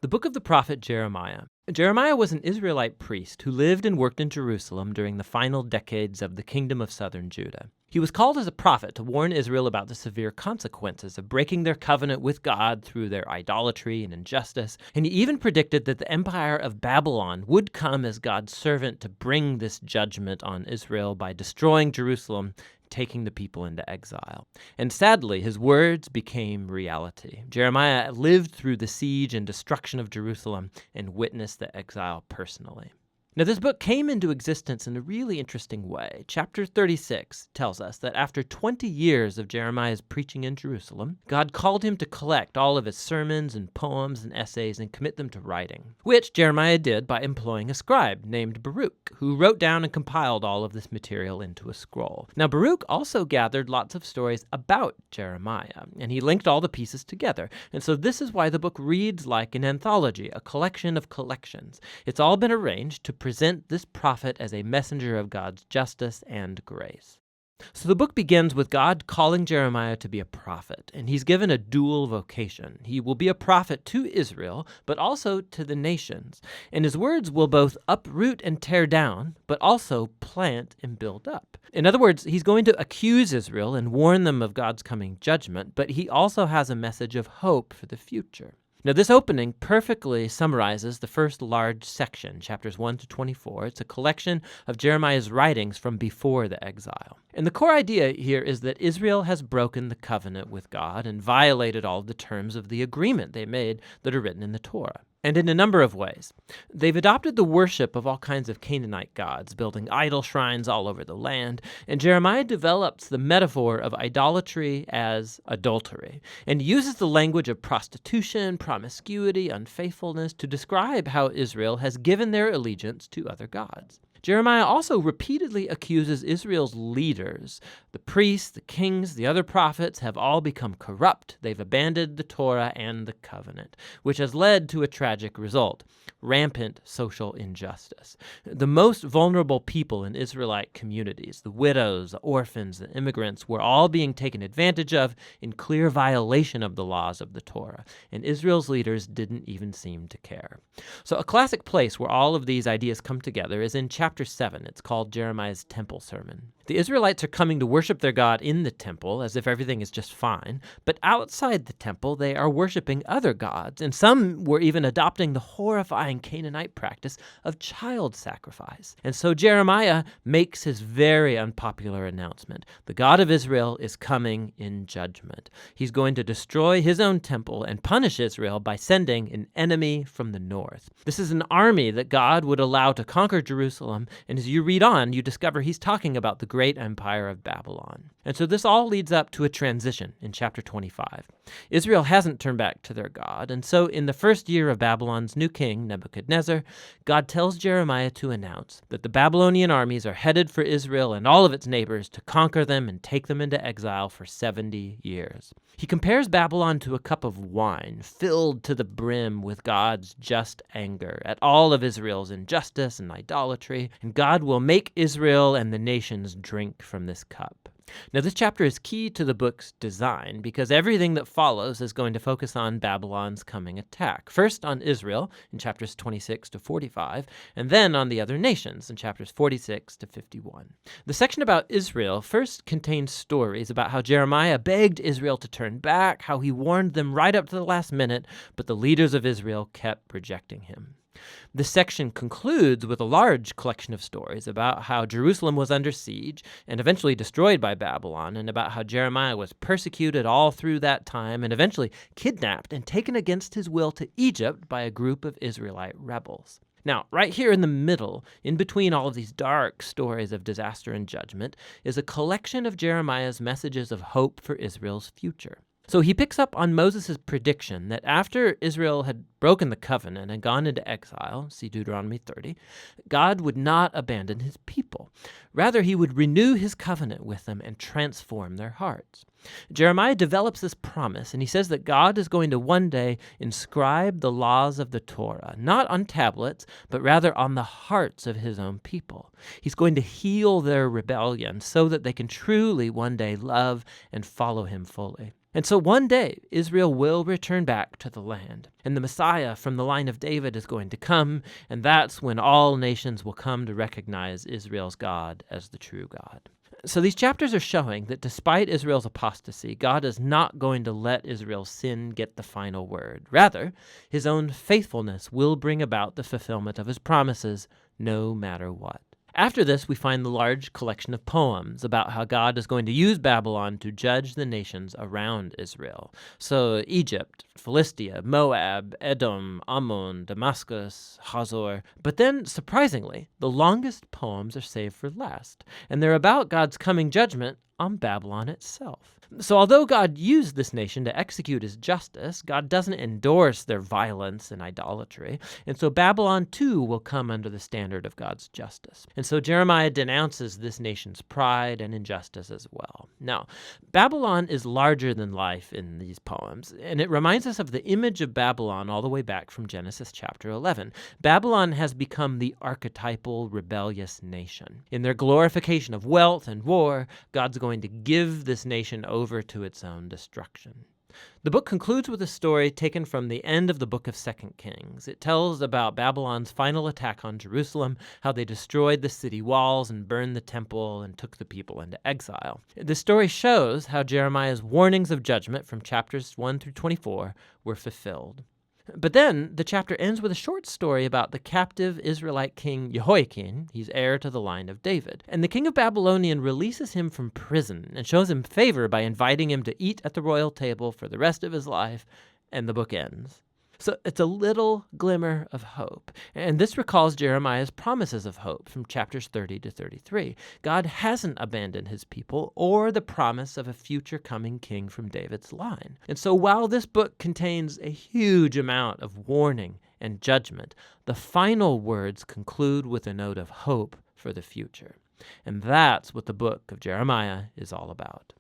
The book of the prophet Jeremiah. Jeremiah was an Israelite priest who lived and worked in Jerusalem during the final decades of the kingdom of southern Judah. He was called as a prophet to warn Israel about the severe consequences of breaking their covenant with God through their idolatry and injustice, and he even predicted that the empire of Babylon would come as God's servant to bring this judgment on Israel by destroying Jerusalem, taking the people into exile. And sadly, his words became reality. Jeremiah lived through the siege and destruction of Jerusalem and witnessed the exile personally. Now, this book came into existence in a really interesting way. Chapter 36 tells us that after 20 years of Jeremiah's preaching in Jerusalem, God called him to collect all of his sermons and poems and essays and commit them to writing, which Jeremiah did by employing a scribe named Baruch, who wrote down and compiled all of this material into a scroll. Now, Baruch also gathered lots of stories about Jeremiah, and he linked all the pieces together. And so this is why the book reads like an anthology, a collection of collections. It's all been arranged to present this prophet as a messenger of God's justice and grace. So the book begins with God calling Jeremiah to be a prophet, and he's given a dual vocation. He will be a prophet to Israel, but also to the nations, and his words will both uproot and tear down, but also plant and build up. In other words, he's going to accuse Israel and warn them of God's coming judgment, but he also has a message of hope for the future. Now, this opening perfectly summarizes the first large section, chapters 1 to 24. It's a collection of Jeremiah's writings from before the exile. And the core idea here is that Israel has broken the covenant with God and violated all the terms of the agreement they made that are written in the Torah. And in a number of ways. They've adopted the worship of all kinds of Canaanite gods, building idol shrines all over the land, and Jeremiah develops the metaphor of idolatry as adultery, and uses the language of prostitution, promiscuity, unfaithfulness to describe how Israel has given their allegiance to other gods. Jeremiah also repeatedly accuses Israel's leaders. The priests, the kings, the other prophets have all become corrupt. They've abandoned the Torah and the covenant, which has led to a tragic result: rampant social injustice. The most vulnerable people in Israelite communities, the widows, the orphans, the immigrants, were all being taken advantage of in clear violation of the laws of the Torah, and Israel's leaders didn't even seem to care. So a classic place where all of these ideas come together is in chapter 7. It's called Jeremiah's Temple Sermon. The Israelites are coming to worship their God in the temple as if everything is just fine, but outside the temple they are worshiping other gods, and some were even adopting the horrifying Canaanite practice of child sacrifice. And so Jeremiah makes his very unpopular announcement. The God of Israel is coming in judgment. He's going to destroy his own temple and punish Israel by sending an enemy from the north. This is an army that God would allow to conquer Jerusalem, and as you read on, you discover he's talking about the great empire of Babylon. And so this all leads up to a transition in chapter 25. Israel hasn't turned back to their God, and so in the first year of Babylon's new king, Nebuchadnezzar, God tells Jeremiah to announce that the Babylonian armies are headed for Israel and all of its neighbors to conquer them and take them into exile for 70 years. He compares Babylon to a cup of wine filled to the brim with God's just anger at all of Israel's injustice and idolatry, and God will make Israel and the nations drink from this cup. Now, this chapter is key to the book's design because everything that follows is going to focus on Babylon's coming attack. First on Israel in chapters 26 to 45, and then on the other nations in chapters 46 to 51. The section about Israel first contains stories about how Jeremiah begged Israel to turn back, how he warned them right up to the last minute, but the leaders of Israel kept rejecting him. This section concludes with a large collection of stories about how Jerusalem was under siege and eventually destroyed by Babylon, and about how Jeremiah was persecuted all through that time and eventually kidnapped and taken against his will to Egypt by a group of Israelite rebels. Now, right here in the middle, in between all of these dark stories of disaster and judgment, is a collection of Jeremiah's messages of hope for Israel's future. So he picks up on Moses' prediction that after Israel had broken the covenant and gone into exile, see Deuteronomy 30, God would not abandon his people. Rather, he would renew his covenant with them and transform their hearts. Jeremiah develops this promise, and he says that God is going to one day inscribe the laws of the Torah, not on tablets, but rather on the hearts of his own people. He's going to heal their rebellion so that they can truly one day love and follow him fully. And so one day, Israel will return back to the land, and the Messiah from the line of David is going to come, and that's when all nations will come to recognize Israel's God as the true God. So these chapters are showing that despite Israel's apostasy, God is not going to let Israel's sin get the final word. Rather, his own faithfulness will bring about the fulfillment of his promises, no matter what. After this, we find the large collection of poems about how God is going to use Babylon to judge the nations around Israel. So Egypt, Philistia, Moab, Edom, Ammon, Damascus, Hazor. But then, surprisingly, the longest poems are saved for last, and they're about God's coming judgment on Babylon itself. So although God used this nation to execute his justice, God doesn't endorse their violence and idolatry. And so Babylon too will come under the standard of God's justice. And so Jeremiah denounces this nation's pride and injustice as well. Now, Babylon is larger than life in these poems, and it reminds us of the image of Babylon all the way back from Genesis chapter 11. Babylon has become the archetypal rebellious nation. In their glorification of wealth and war, God's going to give this nation over to its own destruction. The book concludes with a story taken from the end of the book of 2 Kings. It tells about Babylon's final attack on Jerusalem, how they destroyed the city walls and burned the temple and took the people into exile. The story shows how Jeremiah's warnings of judgment from chapters 1 through 24 were fulfilled. But then the chapter ends with a short story about the captive Israelite king Jehoiakim. He's heir to the line of David. And the king of Babylonian releases him from prison and shows him favor by inviting him to eat at the royal table for the rest of his life, and the book ends. So it's a little glimmer of hope. And this recalls Jeremiah's promises of hope from chapters 30 to 33. God hasn't abandoned his people or the promise of a future coming king from David's line. And so while this book contains a huge amount of warning and judgment, the final words conclude with a note of hope for the future. And that's what the book of Jeremiah is all about.